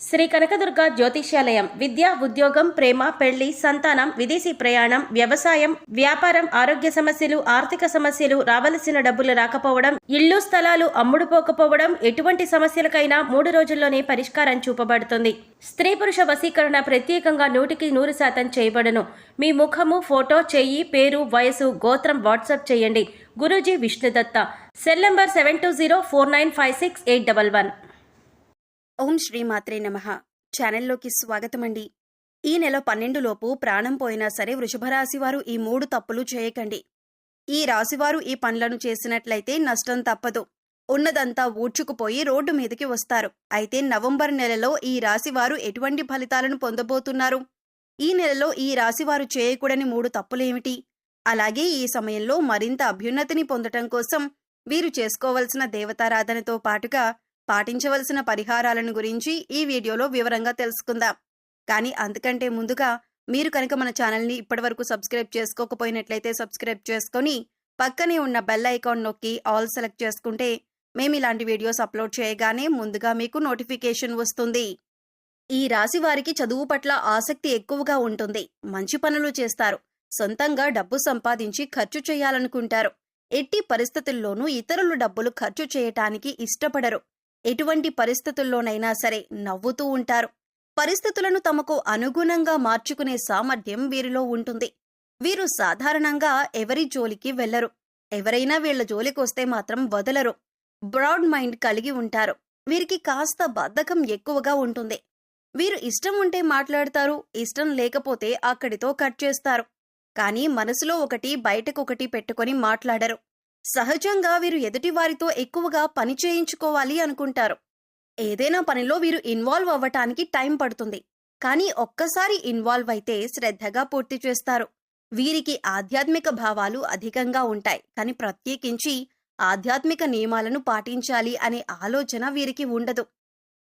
శ్రీ కనకదుర్గ జ్యోతిష్యాలయం విద్య, ఉద్యోగం, ప్రేమ, పెళ్లి, సంతానం, విదేశీ ప్రయాణం, వ్యవసాయం, వ్యాపారం, ఆరోగ్య సమస్యలు, ఆర్థిక సమస్యలు, రావలసిన డబ్బులు రాకపోవడం, ఇళ్ళు స్థలాలు అమ్ముడుపోకపోవడం, ఎటువంటి సమస్యలకైనా 3 రోజుల్లోనే పరిష్కారం చూపబడుతుంది. స్త్రీ పురుష వశీకరణ ప్రత్యేకంగా 100% చేయబడును. మీ ముఖము, ఫోటో, చెయ్యి, పేరు, వయసు, గోత్రం వాట్సాప్ చేయండి. గురూజీ విష్ణుదత్త. Cell number 7204956811. ఓం శ్రీమాత్రే నమః. ఛానల్లోకి స్వాగతమండి. ఈ నెల 12 లోపు ప్రాణం పోయినా సరే వృషభరాశి వారు ఈ 3 తప్పులు చేయకండి. ఈ రాశివారు ఈ పనులను చేసినట్లయితే నష్టం తప్పదు. ఉన్నదంతా ఊడ్చుకుపోయి రోడ్డు మీదకి వస్తారు. అయితే నవంబర్ నెలలో ఈ రాశివారు ఎటువంటి ఫలితాలను పొందబోతున్నారు? ఈ నెలలో ఈ రాశివారు చేయకూడని 3 తప్పులేమిటి? అలాగే ఈ సమయంలో మరింత అభ్యున్నతిని పొందటం కోసం వీరు చేసుకోవలసిన దేవతారాధనతో పాటుగా పాటించవలసిన పరిహారాలను గురించి ఈ వీడియోలో వివరంగా తెలుసుకుందాం. కానీ అంతకంటే ముందుగా మీరు కనుక మన ఛానల్ని ఇప్పటివరకు సబ్స్క్రైబ్ చేసుకోకపోయినట్లయితే సబ్స్క్రైబ్ చేసుకొని పక్కనే ఉన్న బెల్ ఐకాన్ నొక్కి ఆల్ సెలెక్ట్ చేసుకుంటే మేము ఇలాంటి వీడియోస్ అప్లోడ్ చేయగానే ముందుగా మీకు నోటిఫికేషన్ వస్తుంది. ఈ రాశి వారికి చదువు పట్ల ఆసక్తి ఎక్కువగా ఉంటుంది. మంచి పనులు చేస్తారు. సొంతంగా డబ్బు సంపాదించి ఖర్చు చేయాలనుకుంటారు. ఎట్టి పరిస్థితుల్లోనూ ఇతరులు డబ్బులు ఖర్చు చేయటానికి ఇష్టపడరు. ఎటువంటి పరిస్థితుల్లోనైనా సరే నవ్వుతూ ఉంటారు. పరిస్థితులను తమకు అనుగుణంగా మార్చుకునే సామర్థ్యం వీరిలో ఉంటుంది. వీరు సాధారణంగా ఎవరి జోలికి వెళ్లరు. ఎవరైనా వీళ్ల జోలికొస్తే మాత్రం వదలరు. బ్రాడ్ మైండ్ కలిగి ఉంటారు. వీరికి కాస్త బద్ధకం ఎక్కువగా ఉంటుంది. వీరు ఇష్టం ఉంటే మాట్లాడతారు, ఇష్టం లేకపోతే అక్కడితో కట్ చేస్తారు. కానీ మనసులో ఒకటి బయటకొకటి పెట్టుకొని మాట్లాడరు. సహజంగా వీరు ఎదుటివారితో ఎక్కువగా పని చేయించుకోవాలి అనుకుంటారు. ఏదైనా పనిలో వీరు ఇన్వాల్వ్ అవ్వటానికి టైం పడుతుంది. కానీ ఒక్కసారి ఇన్వాల్వ్ అయితే శ్రద్ధగా పూర్తి చేస్తారు. వీరికి ఆధ్యాత్మిక భావాలు అధికంగా ఉంటాయి. కానీ ప్రత్యేకించి ఆధ్యాత్మిక నియమాలను పాటించాలి అనే ఆలోచన వీరికి ఉండదు.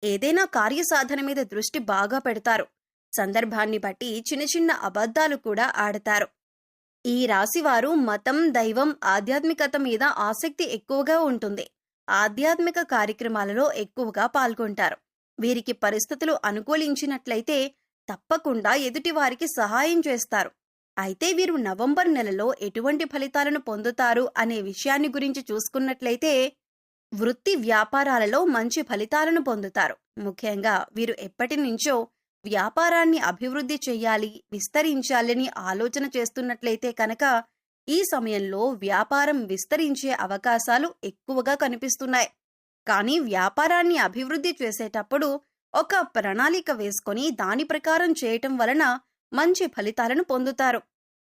ఏదైనా కార్యసాధన మీద దృష్టి బాగా పెడతారు. సందర్భాన్ని బట్టి చిన్న చిన్న అబద్ధాలు కూడా ఆడతారు. ఈ రాశివారు మతం, దైవం, ఆధ్యాత్మికత మీద ఆసక్తి ఎక్కువగా ఉంటుంది. ఆధ్యాత్మిక కార్యక్రమాలలో ఎక్కువగా పాల్గొంటారు. వీరికి పరిస్థితులు అనుకూలించినట్లయితే తప్పకుండా ఎదుటివారికి సహాయం చేస్తారు. అయితే వీరు నవంబర్ నెలలో ఎటువంటి ఫలితాలను పొందుతారు అనే విషయాన్ని గురించి చూసుకున్నట్లయితే వృత్తి వ్యాపారాలలో మంచి ఫలితాలను పొందుతారు. ముఖ్యంగా వీరు ఎప్పటి నుంచో వ్యాపారాన్ని అభివృద్ధి చెయ్యాలి, విస్తరించాలని ఆలోచన చేస్తున్నట్లయితే కనుక ఈ సమయంలో వ్యాపారం విస్తరించే అవకాశాలు ఎక్కువగా కనిపిస్తున్నాయి. కానీ వ్యాపారాన్ని అభివృద్ధి చేసేటప్పుడు ఒక ప్రణాళిక వేసుకొని దాని ప్రకారం చేయటం వలన మంచి ఫలితాలను పొందుతారు.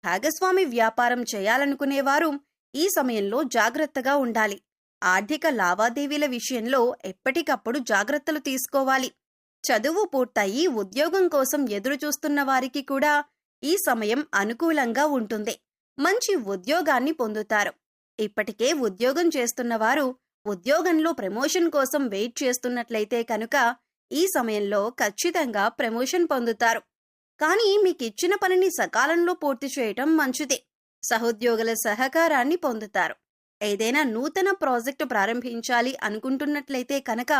భాగస్వామి వ్యాపారం చేయాలనుకునేవారు ఈ సమయంలో జాగ్రత్తగా ఉండాలి. ఆర్థిక లావాదేవీల విషయంలో ఎప్పటికప్పుడు జాగ్రత్తలు తీసుకోవాలి. చదువు పూర్తయి ఉద్యోగం కోసం ఎదురుచూస్తున్న వారికి కూడా ఈ సమయం అనుకూలంగా ఉంటుంది. మంచి ఉద్యోగాన్ని పొందుతారు. ఇప్పటికే ఉద్యోగం చేస్తున్నవారు ఉద్యోగంలో ప్రమోషన్ కోసం వెయిట్ చేస్తున్నట్లయితే కనుక ఈ సమయంలో ఖచ్చితంగా ప్రమోషన్ పొందుతారు. కానీ మీకిచ్చిన పనిని సకాలంలో పూర్తి చేయటం మంచిది. సహోద్యోగుల సహకారాన్ని పొందుతారు. ఏదైనా నూతన ప్రాజెక్టు ప్రారంభించాలి అనుకుంటున్నట్లయితే కనుక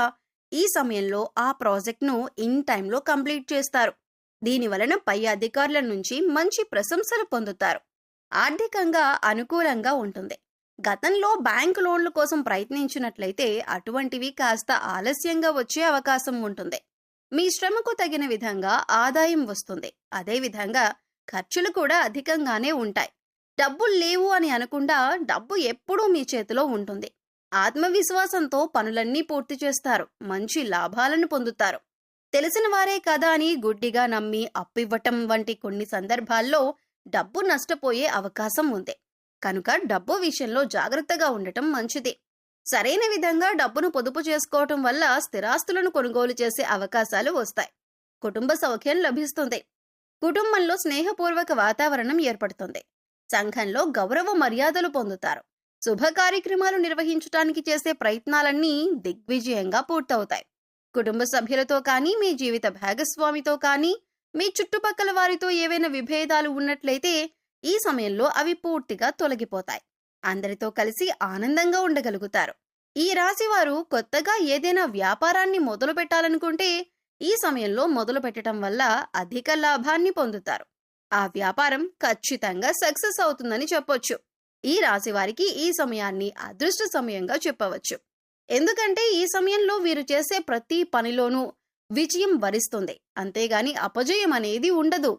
ఈ సమయంలో ఆ ప్రాజెక్ట్ను ఇన్ టైంలో కంప్లీట్ చేస్తారు. దీనివలన పై అధికారుల నుంచి మంచి ప్రశంసలు పొందుతారు. ఆర్థికంగా అనుకూలంగా ఉంటుంది. గతంలో బ్యాంకు లోన్ల కోసం ప్రయత్నించినట్లయితే అటువంటివి కాస్త ఆలస్యంగా వచ్చే అవకాశం ఉంటుంది. మీ శ్రమకు తగిన విధంగా ఆదాయం వస్తుంది. అదేవిధంగా ఖర్చులు కూడా అధికంగానే ఉంటాయి. డబ్బులు లేవు అని అనకుండా డబ్బు ఎప్పుడూ మీ చేతిలో ఉంటుంది. ఆత్మవిశ్వాసంతో పనులన్నీ పూర్తి చేస్తారు. మంచి లాభాలను పొందుతారు. తెలిసిన వారే కదా అని గుడ్డిగా నమ్మి అప్పివ్వటం వంటి కొన్ని సందర్భాల్లో డబ్బు నష్టపోయే అవకాశం ఉంది. కనుక డబ్బు విషయంలో జాగ్రత్తగా ఉండటం మంచిది. సరైన విధంగా డబ్బును పొదుపు చేసుకోవటం వల్ల స్థిరాస్తులను కొనుగోలు చేసే అవకాశాలు వస్తాయి. కుటుంబ సౌఖ్యం లభిస్తుంది. కుటుంబంలో స్నేహపూర్వక వాతావరణం ఏర్పడుతుంది. సంఘంలో గౌరవ మర్యాదలు పొందుతారు. శుభ కార్యక్రమాలు నిర్వహించడానికి చేసే ప్రయత్నాలన్నీ దిగ్విజయంగా పూర్తవుతాయి. కుటుంబ సభ్యులతో కానీ, మీ జీవిత భాగస్వామితో కానీ, మీ చుట్టుపక్కల వారితో ఏవైనా విభేదాలు ఉన్నట్లయితే ఈ సమయంలో అవి పూర్తిగా తొలగిపోతాయి. అందరితో కలిసి ఆనందంగా ఉండగలుగుతారు. ఈ రాశివారు కొత్తగా ఏదైనా వ్యాపారాన్ని మొదలు పెట్టాలనుకుంటే ఈ సమయంలో మొదలు పెట్టడం వల్ల అధిక లాభాన్ని పొందుతారు. ఆ వ్యాపారం ఖచ్చితంగా సక్సెస్ అవుతుందని చెప్పొచ్చు. ఈ రాశి వారికి ఈ సమయాన్ని అదృష్ట సమయంగా చెప్పవచ్చు. ఎందుకంటే ఈ సమయంలో వీరు చేసే ప్రతి పనిలోనూ విజయం వరిస్తుంది, అంతేగాని అపజయం అనేది ఉండదు.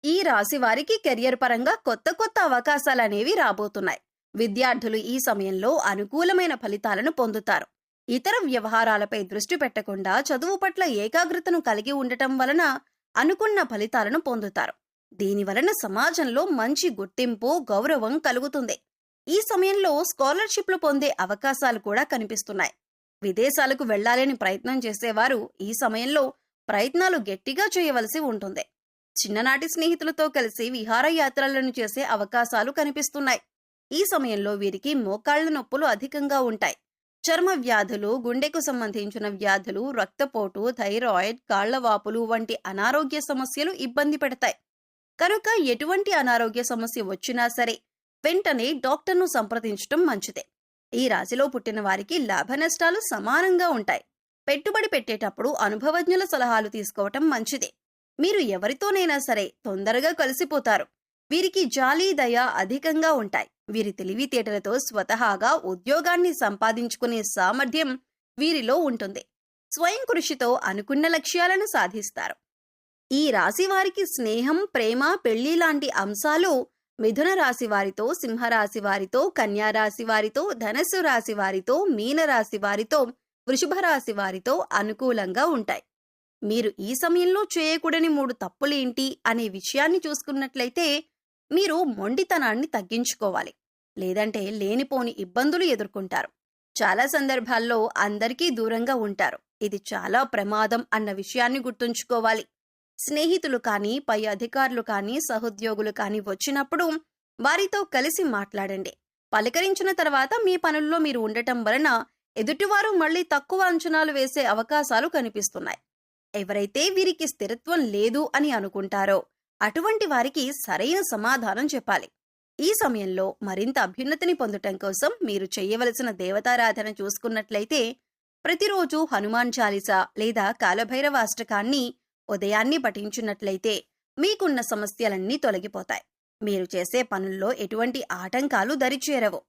ఈ రాశి వారికి కెరియర్ పరంగా కొత్త కొత్త అవకాశాలనేవి రాబోతున్నాయి. విద్యార్థులు ఈ సమయంలో అనుకూలమైన ఫలితాలను పొందుతారు. ఇతర వ్యవహారాలపై దృష్టి పెట్టకుండా చదువు పట్ల ఏకాగ్రతను కలిగి ఉండటం వలన అనుకున్న ఫలితాలను పొందుతారు. దీనివలన సమాజంలో మంచి గుర్తింపు, గౌరవం కలుగుతుంది. ఈ సమయంలో స్కాలర్షిప్లు పొందే అవకాశాలు కూడా కనిపిస్తున్నాయి. విదేశాలకు వెళ్లాలని ప్రయత్నం చేసేవారు ఈ సమయంలో ప్రయత్నాలు గట్టిగా చేయవలసి ఉంటుంది. చిన్ననాటి స్నేహితులతో కలిసి విహారయాత్రలను చేసే అవకాశాలు కనిపిస్తున్నాయి. ఈ సమయంలో వీరికి మోకాళ్ల నొప్పులు అధికంగా ఉంటాయి. చర్మ వ్యాధులు, గుండెకు సంబంధించిన వ్యాధులు, రక్తపోటు, థైరాయిడ్, కాళ్లవాపులు వంటి అనారోగ్య సమస్యలు ఇబ్బంది పెడతాయి. కనుక ఎటువంటి అనారోగ్య సమస్య వచ్చినా సరే వెంటనే డాక్టర్ను సంప్రదించడం మంచిదే. ఈ రాశిలో పుట్టిన వారికి లాభ నష్టాలు సమానంగా ఉంటాయి. పెట్టుబడి పెట్టేటప్పుడు అనుభవజ్ఞుల సలహాలు తీసుకోవటం మంచిదే. మీరు ఎవరితోనైనా సరే తొందరగా కలిసిపోతారు. వీరికి జాలి, దయ అధికంగా ఉంటాయి. వీరి తెలివితేటలతో స్వతహాగా ఉద్యోగాన్ని సంపాదించుకునే సామర్థ్యం వీరిలో ఉంటుంది. స్వయం కృషితో అనుకున్న లక్ష్యాలను సాధిస్తారు. ఈ రాశి వారికి స్నేహం, ప్రేమ, పెళ్లి లాంటి అంశాలు మిథున రాశి వారితో, సింహరాశి వారితో, కన్యా రాశి వారితో, ధనస్సు రాశి వారితో, మీన రాశి వారితో, వృషభ రాశి వారితో అనుకూలంగా ఉంటాయి. మీరు ఈ సమయంలో చేయకూడని 3 తప్పులేంటి అనే విషయాన్ని చూసుకున్నట్లయితే మీరు మొండితనాన్ని తగ్గించుకోవాలి. లేదంటే లేనిపోని ఇబ్బందులు ఎదుర్కొంటారు. చాలా సందర్భాల్లో అందరికీ దూరంగా ఉంటారు. ఇది చాలా ప్రమాదం అన్న విషయాన్ని గుర్తుంచుకోవాలి. స్నేహితులు కానీ, పై అధికారులు కానీ, సహోద్యోగులు కానీ వచ్చినప్పుడు వారితో కలిసి మాట్లాడండి. పలకరించిన తర్వాత మీ పనుల్లో మీరు ఉండటం వలన ఎదుటివారు మళ్లీ తక్కువ అంచనాలు వేసే అవకాశాలు కనిపిస్తున్నాయి. ఎవరైతే వీరికి స్థిరత్వం లేదు అని అనుకుంటారో అటువంటి వారికి సరైన సమాధానం చెప్పాలి. ఈ సమయంలో మరింత అభ్యున్నతిని పొందటం కోసం మీరు చేయవలసిన దేవతారాధన చూసుకున్నట్లయితే ప్రతిరోజు హనుమాన్ చాలీసా లేదా కాలభైరవ అష్టకాన్ని ఉదయాన్ని పఠించున్నట్లయితే మీకున్న సమస్యలన్నీ తొలగిపోతాయి. మీరు చేసే పనుల్లో ఎటువంటి ఆటంకాలు దరిచేరవు.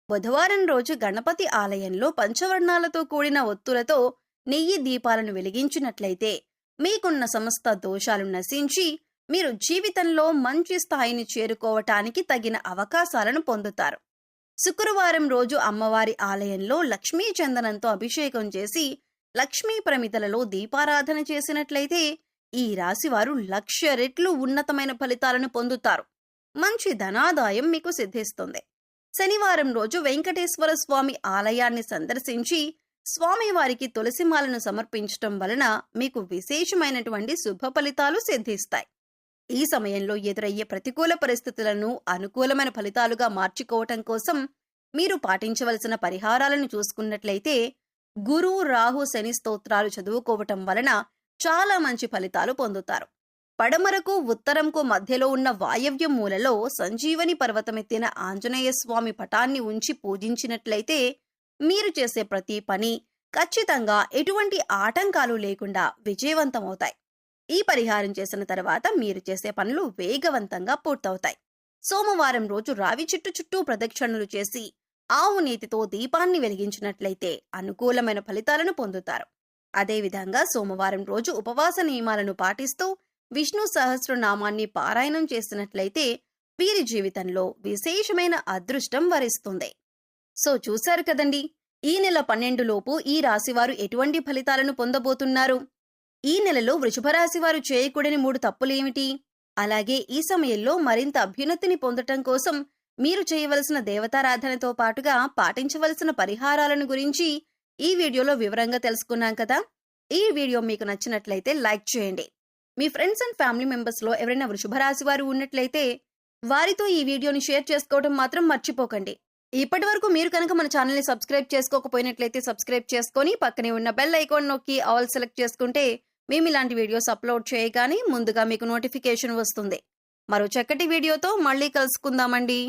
బుధవారం రోజు గణపతి ఆలయంలో పంచవర్ణాలతో కూడిన ఒత్తులతో నెయ్యి దీపాలను వెలిగించినట్లయితే మీకున్న సమస్త దోషాలు నశించి మీరు జీవితంలో మంచి స్థాయిని చేరుకోవటానికి తగిన అవకాశాలను పొందుతారు. శుక్రవారం రోజు అమ్మవారి ఆలయంలో లక్ష్మీ చందనంతో అభిషేకం చేసి లక్ష్మీ ప్రమిదలలో దీపారాధన చేసినట్లయితే ఈ రాశివారు 1,00,000 రెట్లు ఉన్నతమైన ఫలితాలను పొందుతారు. మంచి ధనాదాయం మీకు సిద్ధిస్తుంది. శనివారం రోజు వెంకటేశ్వర స్వామి ఆలయాన్ని సందర్శించి స్వామివారికి తులసిమాలను సమర్పించటం వలన మీకు విశేషమైనటువంటి శుభ ఫలితాలు సిద్ధిస్తాయి. ఈ సమయంలో ఎదురయ్యే ప్రతికూల పరిస్థితులను అనుకూలమైన ఫలితాలుగా మార్చుకోవటం కోసం మీరు పాటించవలసిన పరిహారాలను చూసుకున్నట్లయితే గురు, రాహు, శని స్తోత్రాలు చదువుకోవటం వలన చాలా మంచి ఫలితాలు పొందుతారు. పడమరకు, ఉత్తరంకు మధ్యలో ఉన్న వాయవ్య మూలలో సంజీవని పర్వతమెత్తిన ఆంజనేయ స్వామి పటాన్ని ఉంచి పూజించినట్లయితే మీరు చేసే ప్రతి పని ఖచ్చితంగా ఎటువంటి ఆటంకాలు లేకుండా విజయవంతమవుతాయి. ఈ పరిహారం చేసిన తర్వాత మీరు చేసే పనులు వేగవంతంగా పూర్తవుతాయి. సోమవారం రోజు రావి చెట్టు చుట్టూ ప్రదక్షిణలు చేసి ఆవు నీతితో దీపాన్ని వెలిగించినట్లయితే అనుకూలమైన ఫలితాలను పొందుతారు. అదేవిధంగా సోమవారం రోజు ఉపవాస నియమాలను పాటిస్తూ విష్ణు సహస్రనామాన్ని పారాయణం చేసినట్లయితే వీరి జీవితంలో విశేషమైన అదృష్టం వరిస్తుంది. సో చూశారు కదండి, ఈ నెల 12 లోపు ఈ రాశివారు ఎటువంటి ఫలితాలను పొందబోతున్నారు. ఈ నెలలో వృషభ రాశివారు చేయకూడని 3 తప్పులేమిటి, అలాగే ఈ సమయంలో మరింత అభ్యున్నతిని పొందటం కోసం మీరు చేయవలసిన దేవతారాధనతో పాటుగా పాటించవలసిన పరిహారాలను గురించి ఈ వీడియోలో వివరంగా తెలుసుకున్నాం కదా. ఈ వీడియో మీకు నచ్చినట్లయితే లైక్ చేయండి. మీ ఫ్రెండ్స్ అండ్ ఫ్యామిలీ మెంబర్స్ లో ఎవరైనా వృషభ రాశి వారు ఉన్నట్లయితే వారితో ఈ వీడియోని షేర్ చేసుకోవడం మాత్రం మర్చిపోకండి. ఇప్పటి వరకు మీరు కనుక మన ఛానల్ ని సబ్స్క్రైబ్ చేసుకోకపోయినట్లయితే సబ్స్క్రైబ్ చేసుకొని పక్కనే ఉన్న బెల్ ఐకాన్ నొక్కి ఆల్ సెలెక్ట్ చేసుకుంటే మేము ఇలాంటి వీడియోస్ అప్లోడ్ చేయగానే ముందుగా మీకు నోటిఫికేషన్ వస్తుంది. మరో చక్కటి వీడియోతో మళ్ళీ కలుసుకుందామండి.